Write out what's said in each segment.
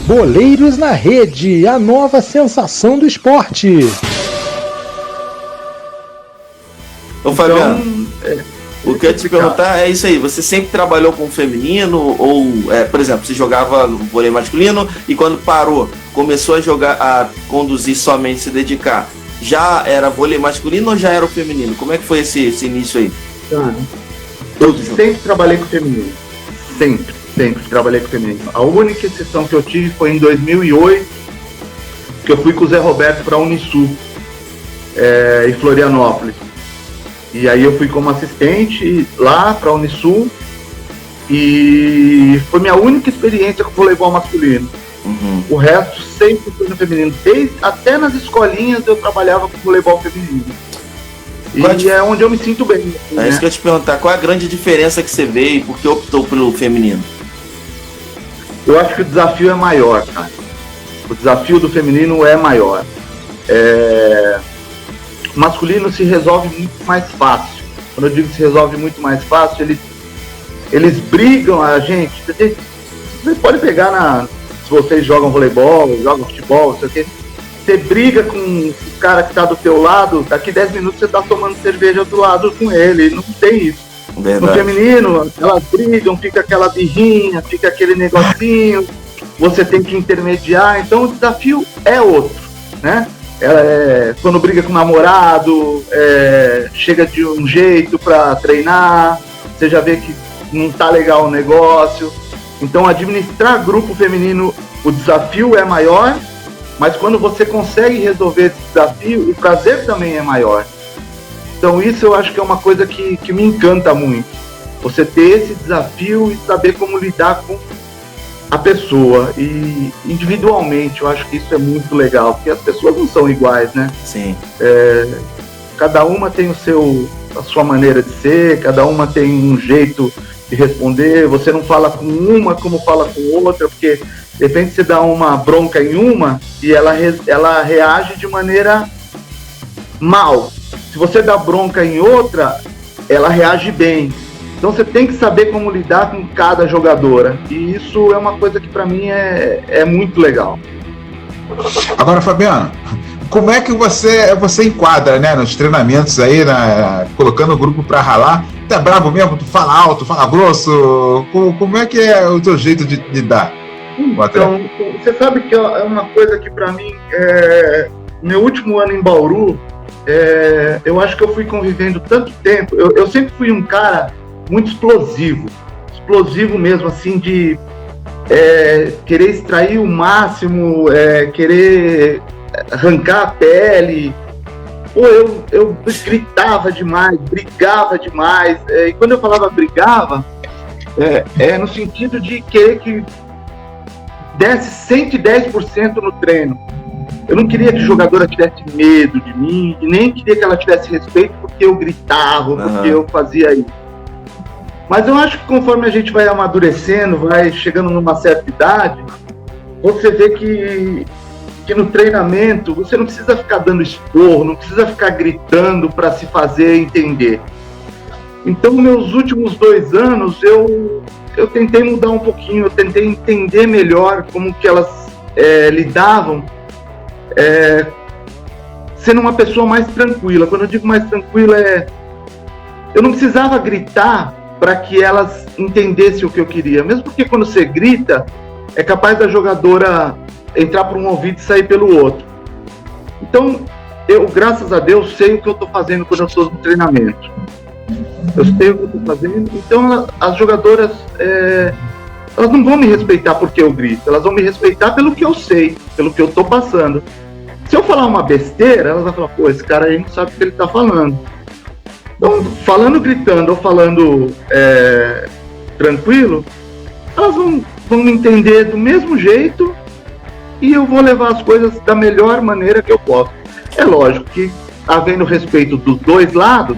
Boleiros na Rede, a nova sensação do esporte. Ô Fabiano, o que eu ia te perguntar é isso aí, você sempre trabalhou com o feminino ou, por exemplo, você jogava no vôlei masculino e quando parou, começou a jogar, a conduzir somente, se dedicar, já era vôlei masculino ou já era o feminino? Como é que foi esse início aí? Eu sempre trabalhei com o feminino, sempre trabalhei com o feminino. A única exceção que eu tive foi em 2008, que eu fui com o Zé Roberto para a Unisul, em Florianópolis. E aí eu fui como assistente lá para a Unisul e foi minha única experiência com voleibol masculino. Uhum. O resto sempre foi no feminino. Até nas escolinhas eu trabalhava com voleibol feminino. E é onde eu me sinto bem. É isso que eu ia te perguntar. Qual é a grande diferença que você vê e por que optou pelo feminino? Eu acho que o desafio é maior, cara. O desafio do feminino é maior. O masculino se resolve muito mais fácil. Quando eu digo se resolve muito mais fácil, eles brigam a gente. Você pode pegar se vocês jogam voleibol, jogam futebol, não sei o quê. Você briga com o cara que tá do teu lado, daqui 10 minutos você tá tomando cerveja do lado com ele. Não tem isso. Verdade. No feminino, elas brigam, fica aquela birrinha, fica aquele negocinho, você tem que intermediar, então o desafio é outro, né? Quando briga com o namorado, chega de um jeito para treinar, você já vê que não tá legal o negócio. Então administrar grupo feminino, o desafio é maior, mas quando você consegue resolver esse desafio, o prazer também é maior. Então isso eu acho que é uma coisa que me encanta muito. Você ter esse desafio e saber como lidar com a pessoa. E individualmente eu acho que isso é muito legal, porque as pessoas não são iguais, né? Sim. Cada uma tem a sua maneira de ser, cada uma tem um jeito de responder. Você não fala com uma como fala com outra, porque de repente você dá uma bronca em uma e ela reage de maneira mal. Se você dá bronca em outra, ela reage bem. Então você tem que saber como lidar com cada jogadora. E isso é uma coisa que para mim é muito legal. Agora, Fabiano, como é que você enquadra, né, nos treinamentos aí, colocando o grupo para ralar? Tu é bravo mesmo? Tu fala alto, fala grosso? Como é que é o teu jeito de dar? Então, você sabe que é uma coisa que para mim, meu último ano em Bauru, eu acho que eu fui convivendo tanto tempo. Eu sempre fui um cara muito explosivo mesmo, assim, de querer extrair o máximo, querer arrancar a pele. Pô, eu gritava demais, brigava demais. E quando eu falava brigava, no sentido de querer que desse 110% no treino. Eu não queria que a jogadora tivesse medo de mim, e nem queria que ela tivesse respeito porque eu gritava, porque eu fazia isso. Mas eu acho que conforme a gente vai amadurecendo, vai chegando numa certa idade, você vê que no treinamento você não precisa ficar dando esporro, não precisa ficar gritando para se fazer entender. Então, meus últimos 2 anos, eu tentei mudar um pouquinho, eu tentei entender melhor como que elas lidavam, sendo uma pessoa mais tranquila. Quando eu digo mais tranquila, eu não precisava gritar para que elas entendessem o que eu queria, mesmo porque quando você grita, é capaz da jogadora entrar por um ouvido e sair pelo outro. Então, eu, graças a Deus, sei o que eu estou fazendo quando eu estou no treinamento. Eu sei o que eu estou fazendo, então as jogadoras, elas não vão me respeitar porque eu grito, elas vão me respeitar pelo que eu sei, pelo que eu estou passando. Se eu falar uma besteira, elas vão falar, pô, esse cara aí não sabe o que ele está falando. Então, falando gritando ou falando tranquilo, elas vão me entender do mesmo jeito e eu vou levar as coisas da melhor maneira que eu posso. É lógico que, havendo respeito dos dois lados,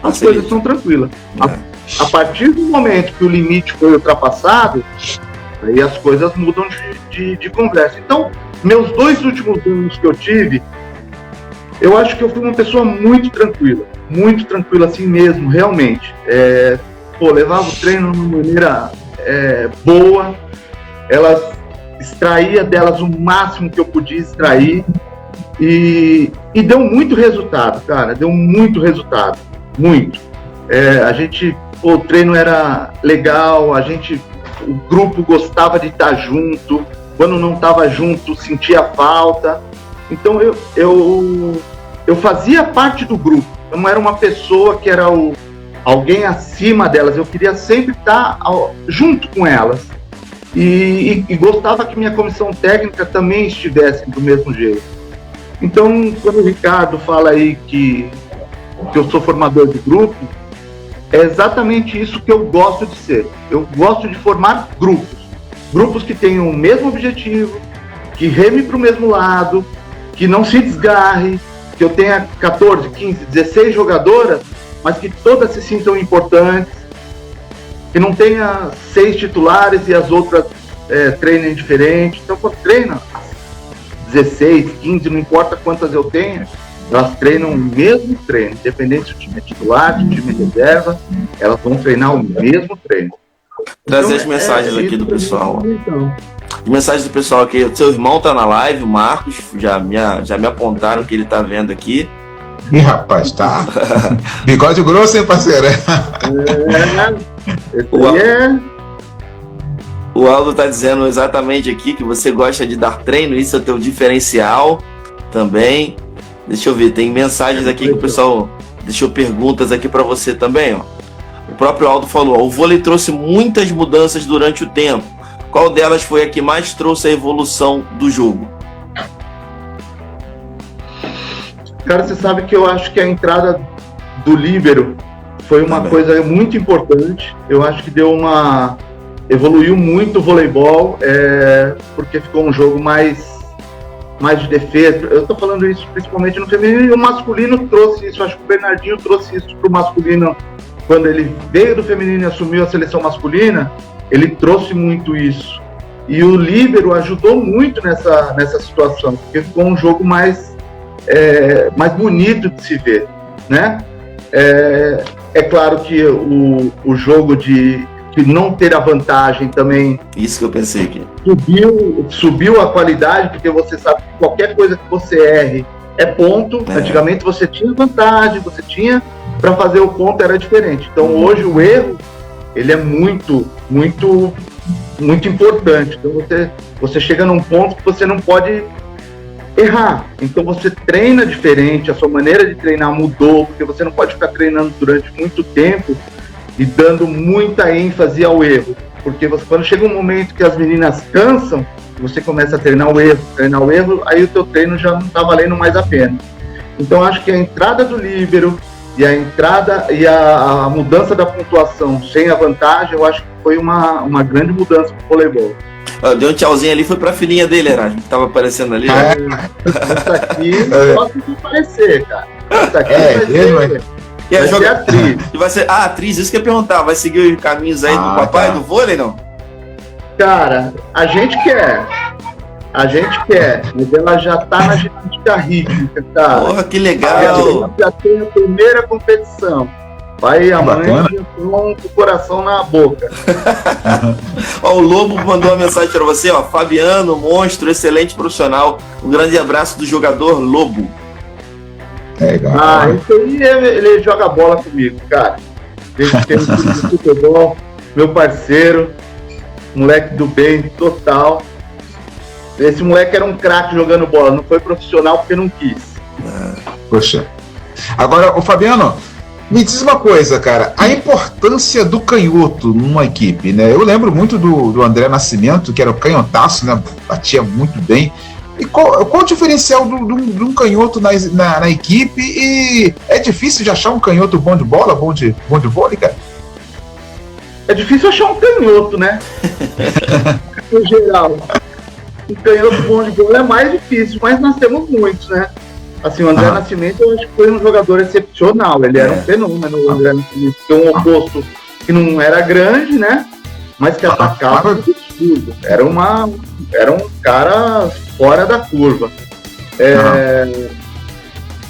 as coisas são tranquilas. A partir do momento que o limite foi ultrapassado, Aí as coisas mudam de conversa. Então, meus 2 últimos anos que eu tive, eu acho que eu fui uma pessoa muito tranquila assim mesmo, realmente. Levava o treino de uma maneira boa, extraía delas o máximo que eu podia extrair, e deu muito resultado, cara, muito. O treino era legal, o grupo gostava de estar junto, quando não estava junto sentia falta. Então eu fazia parte do grupo, eu não era uma pessoa que era alguém acima delas, eu queria sempre estar junto com elas, e gostava que minha comissão técnica também estivesse do mesmo jeito. Então, quando o Ricardo fala aí que eu sou formador de grupo, é exatamente isso que eu gosto de ser. Eu gosto de formar grupos que tenham o mesmo objetivo, que reme para o mesmo lado, que não se desgarre, que eu tenha 14, 15, 16 jogadoras, mas que todas se sintam importantes, que não tenha 6 titulares e as outras treinem diferente. Então, quando treina 16, 15, não importa quantas eu tenha, elas treinam o mesmo treino, independente se o time é titular, se o time é reserva, elas vão treinar o mesmo treino. Trazer as mensagens aqui do pessoal. As mensagens do pessoal aqui. O seu irmão tá na live, o Marcos, já me apontaram que ele tá vendo aqui. Ih, rapaz, tá. Bigode grosso, hein, parceiro? O Aldo tá dizendo exatamente aqui que você gosta de dar treino, isso é o teu diferencial também. Deixa eu ver, tem mensagens aqui que o pessoal deixou perguntas aqui para você também, ó. O próprio Aldo falou, o vôlei trouxe muitas mudanças durante o tempo. Qual delas foi a que mais trouxe a evolução do jogo? Cara, você sabe que eu acho que a entrada do líbero foi uma coisa muito importante. Eu acho que evoluiu muito o voleibol, porque ficou um jogo mais de defesa. Eu tô falando isso principalmente no feminino, e o masculino trouxe isso. Acho que o Bernardinho trouxe isso pro masculino. Quando ele veio do feminino e assumiu a seleção masculina, ele trouxe muito isso. E o líbero ajudou muito nessa situação, porque ficou um jogo mais bonito de se ver, né? É claro que o jogo de não ter a vantagem também... Isso que eu pensei aqui. Subiu a qualidade, porque você sabe que qualquer coisa que você erre é ponto. Antigamente você tinha vantagem, você tinha... Para fazer o ponto era diferente. Então hoje o erro, ele é muito, muito, muito importante. Então você chega num ponto que você não pode errar. Então você treina diferente, a sua maneira de treinar mudou, porque você não pode ficar treinando durante muito tempo e dando muita ênfase ao erro. Porque quando chega um momento que as meninas cansam, você começa a treinar o erro, aí o teu treino já não está valendo mais a pena. Então acho que a entrada do líbero e a entrada e a mudança da pontuação sem a vantagem, eu acho que foi uma grande mudança pro voleibol. Deu um tchauzinho ali, foi pra filhinha dele, Erasmo, que tava aparecendo ali. Essa aqui não pode aparecer, cara. Essa aqui vai ser atriz. E vai ser atriz, isso que eu ia perguntar, vai seguir os caminhos aí do papai do vôlei, não? Cara, a gente quer, mas ela já tá na ginástica rítmica, cara. Porra, que legal! Ela já tem a primeira competição. Pai e a mãe já estão com o coração na boca. Ó, o Lobo mandou uma mensagem para você, ó. Fabiano, monstro, excelente profissional. Um grande abraço do jogador Lobo. Legal. Esse aí ele joga bola comigo, cara. Ele tem um time de futebol, meu parceiro, moleque do bem, total. Esse moleque era um craque jogando bola, não foi profissional porque não quis. Poxa. Agora, o Fabiano, me diz uma coisa, cara, a importância do canhoto numa equipe, né? Eu lembro muito do André Nascimento, que era o canhotaço, né? Batia muito bem. E qual o diferencial de um canhoto na equipe? E é difícil de achar um canhoto bom de bola, bom de vôlei, cara? É difícil achar um canhoto, né? No geral. Um canhoto bom de bola é mais difícil, mas nós temos muitos, né? Assim, o André Nascimento, eu acho que foi um jogador excepcional. Ele era um fenômeno, o André Nascimento. Tem um oposto que não era grande, né? Mas que atacava absurdo. Era um cara fora da curva.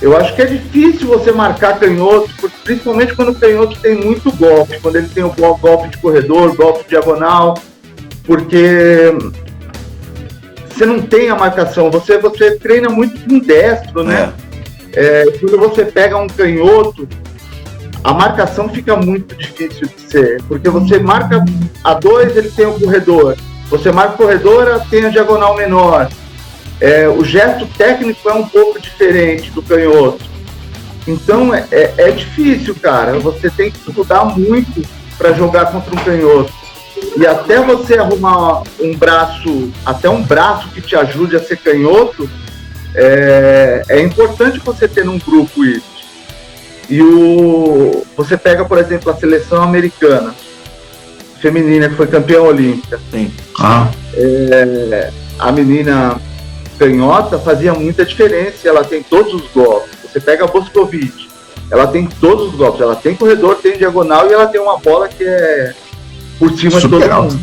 Eu acho que é difícil você marcar canhoto, principalmente quando o canhoto tem muito golpe, quando ele tem o golpe de corredor, golpe de diagonal, porque você não tem a marcação, você treina muito com destro, né? Quando você pega um canhoto, a marcação fica muito difícil de ser, porque você marca a 2, ele tem o corredor, você marca o corredor, tem a diagonal menor. O gesto técnico é um pouco diferente do canhoto. Então é difícil, cara. Você tem que estudar muito para jogar contra um canhoto. E até você arrumar um braço que te ajude a ser canhoto, é importante você ter num grupo isso. E você pega, por exemplo, a seleção americana feminina, que foi campeã olímpica. Sim. A menina canhota fazia muita diferença, ela tem todos os golpes. Você pega a Boscovich, ela tem todos os golpes, ela tem corredor, tem diagonal e ela tem uma bola que é por cima de todo mundo.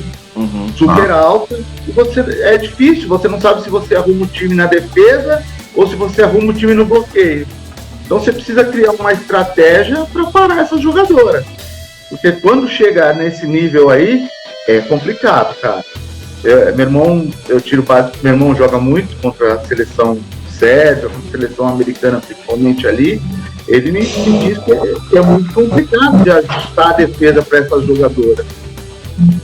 Super alta. E é difícil, você não sabe se você arruma o time na defesa ou se você arruma o time no bloqueio. Então você precisa criar uma estratégia para parar essa jogadora. Porque quando chegar nesse nível aí, é complicado, cara. Meu irmão joga muito contra a seleção sérvia, contra a seleção americana, principalmente ali. Ele me diz que é muito complicado de ajustar a defesa para essa jogadora.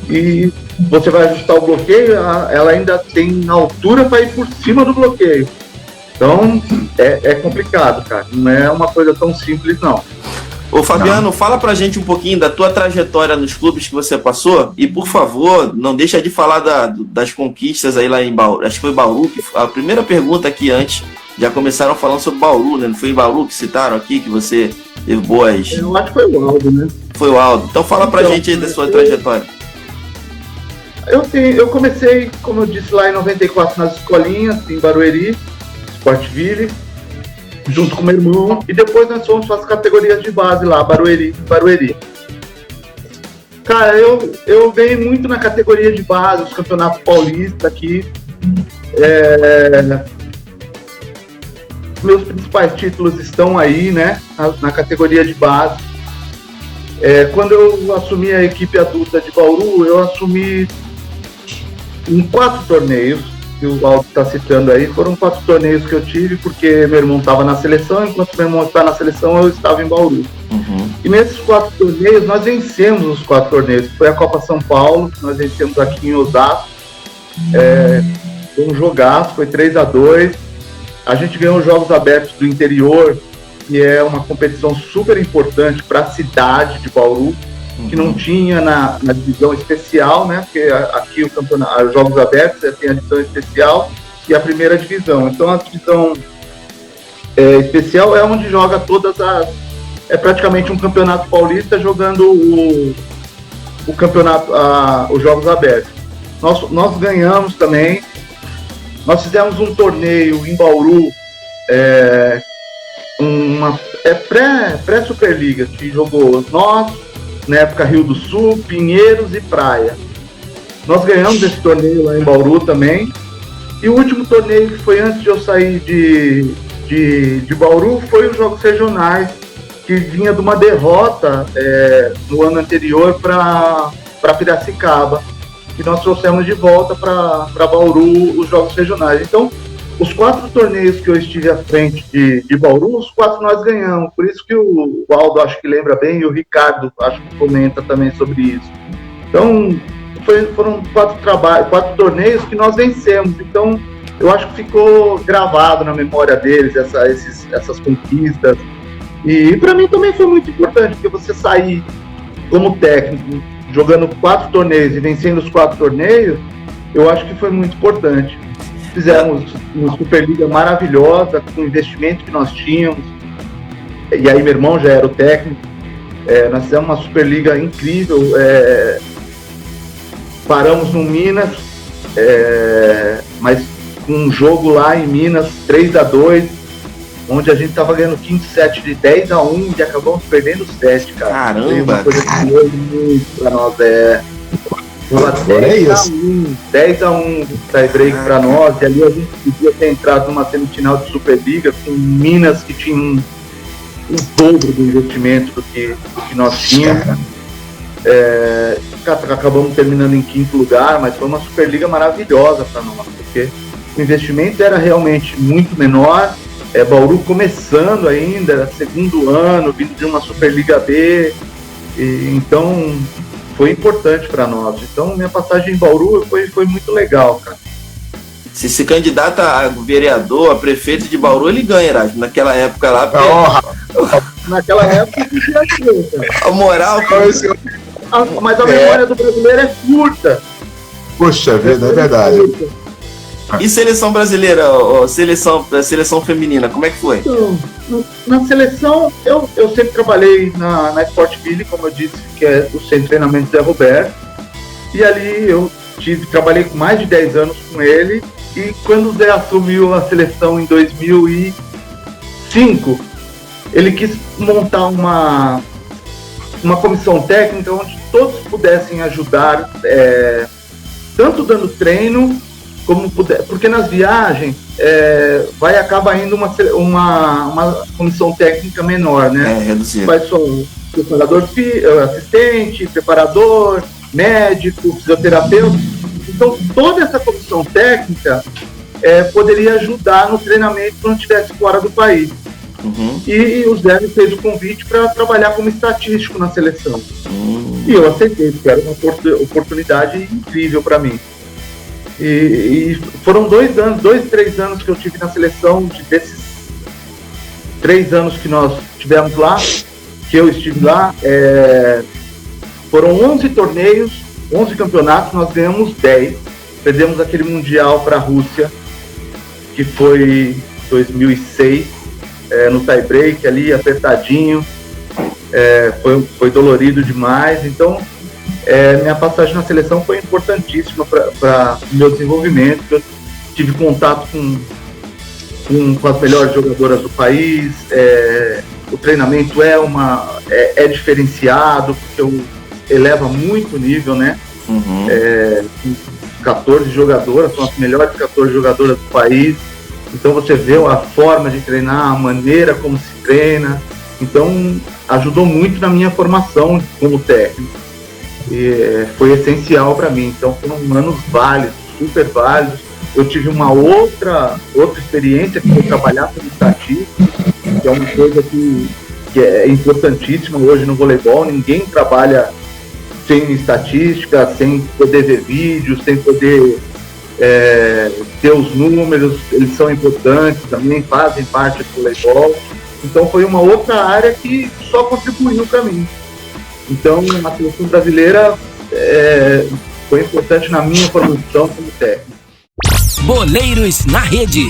E você vai ajustar o bloqueio, ela ainda tem altura para ir por cima do bloqueio. Então é complicado, cara. Não é uma coisa tão simples, não. Ô Fabiano, fala pra gente um pouquinho da tua trajetória nos clubes que você passou e, por favor, não deixa de falar das conquistas aí lá em Bauru. Acho que foi Bauru, que a primeira pergunta aqui antes, já começaram falando sobre Bauru, né? Não foi em Bauru que citaram aqui, que você teve boas... Eu acho que foi o Aldo, né? Foi o Aldo. Então fala pra gente aí da sua trajetória. Eu comecei, como eu disse, lá em 94 nas escolinhas, em Barueri, Sportville, junto com meu irmão, e depois nós fomos para as categorias de base lá, Barueri. Cara, eu ganhei muito na categoria de base, os campeonatos paulistas aqui. Meus principais títulos estão aí, né, na categoria de base. Quando eu assumi a equipe adulta de Bauru, eu assumi em 4 torneios, que o Aldo está citando aí, foram 4 torneios que eu tive, porque meu irmão estava na seleção, enquanto meu irmão está na seleção, eu estava em Bauru. E nesses 4 torneios, nós vencemos os 4 torneios. Foi a Copa São Paulo, nós vencemos aqui em Osasco, foi um jogaço, foi 3-2. A gente ganhou os Jogos Abertos do Interior, que é uma competição super importante para a cidade de Bauru, que não tinha na divisão especial, né? Porque aqui os Jogos Abertos tem a divisão especial e a primeira divisão. Então a divisão especial é onde joga todas as... É praticamente um campeonato paulista jogando o campeonato, os Jogos Abertos. Nós ganhamos também. Nós fizemos um torneio em Bauru, pré-Superliga, que jogou nós, na época Rio do Sul, Pinheiros e Praia. Nós ganhamos esse torneio lá em Bauru também. E o último torneio, que foi antes de eu sair de Bauru, foi os Jogos Regionais, que vinha de uma derrota no ano anterior para Piracicaba, que nós trouxemos de volta para Bauru os Jogos Regionais. Então, os 4 torneios que eu estive à frente de Bauru, os 4 nós ganhamos. Por isso que o Aldo acho que lembra bem, e o Ricardo acho que comenta também sobre isso. Então, foram 4 torneios que nós vencemos. Então, eu acho que ficou gravado na memória deles essas conquistas. E para mim também foi muito importante, porque você sair como técnico, jogando 4 torneios e vencendo os 4 torneios, eu acho que foi muito importante. Fizemos uma Superliga maravilhosa, com o investimento que nós tínhamos. E aí meu irmão já era o técnico. Nós fizemos uma Superliga incrível. Paramos no Minas, mas com um jogo lá em Minas, 3-2, onde a gente estava ganhando 15 set de 10-1 e acabamos perdendo 7, cara. Caramba! Foi uma coisa que foi muito pra nós. Tava Agora é isso. 10-1 tie-break para nós, e ali a gente podia ter entrado numa semifinal de Superliga com Minas, que tinha um dobro do investimento do que nós tínhamos. Acabamos terminando em 5º lugar, mas foi uma Superliga maravilhosa para nós, porque o investimento era realmente muito menor. Bauru começando ainda, era 2º ano, vindo de uma Superliga B, então foi importante para nós. Então minha passagem em Bauru foi muito legal, cara. Se candidata a vereador, a prefeito de Bauru, ele ganha, Erasmo. Naquela época lá. Naquela época a moral. Mas a memória do brasileiro é curta. Poxa vida, é verdade. E seleção brasileira, seleção feminina, como é que foi? Então, na seleção, eu sempre trabalhei na Sportville, como eu disse, que é o centro de treinamento Zé Roberto. E ali eu trabalhei com mais de 10 anos com ele. E quando o Zé assumiu a seleção em 2005, ele quis montar uma comissão técnica onde todos pudessem ajudar, tanto dando treino, como puder, porque nas viagens acaba indo uma comissão técnica menor, né? Reduzido. Vai só o preparador, assistente, preparador, médico, fisioterapeuta. Então toda essa comissão técnica poderia ajudar no treinamento quando estivesse fora do país. Uhum. E o Zé me fez o convite para trabalhar como estatístico na seleção. E eu aceitei, porque era uma oportunidade incrível para mim. E foram 2, 3 anos que eu tive na seleção. Desses 3 anos que nós tivemos lá, que eu estive lá, foram 11 torneios, 11 campeonatos, nós ganhamos 10. Perdemos aquele Mundial para a Rússia, que foi 2006, no tie-break ali, apertadinho. Foi dolorido demais. Então, minha passagem na seleção foi importantíssima para o meu desenvolvimento. Eu tive contato com as melhores jogadoras do país. O treinamento é diferenciado, porque eleva muito o nível, né? Uhum. 14 jogadoras, são as melhores 14 jogadoras do país. Então você vê a forma de treinar, a maneira como se treina. Então ajudou muito na minha formação como técnico. E foi essencial para mim. Então foram anos válidos, super válidos. Eu tive uma outra experiência, que foi trabalhar como estatístico, que é uma coisa que é importantíssima hoje no voleibol. Ninguém trabalha sem estatística, sem poder ver vídeos, sem poder ter os números. Eles são importantes também, fazem parte do voleibol. Então foi uma outra área que só contribuiu para mim. Então a seleção brasileira foi importante na minha formação como técnico. Boleiros na Rede.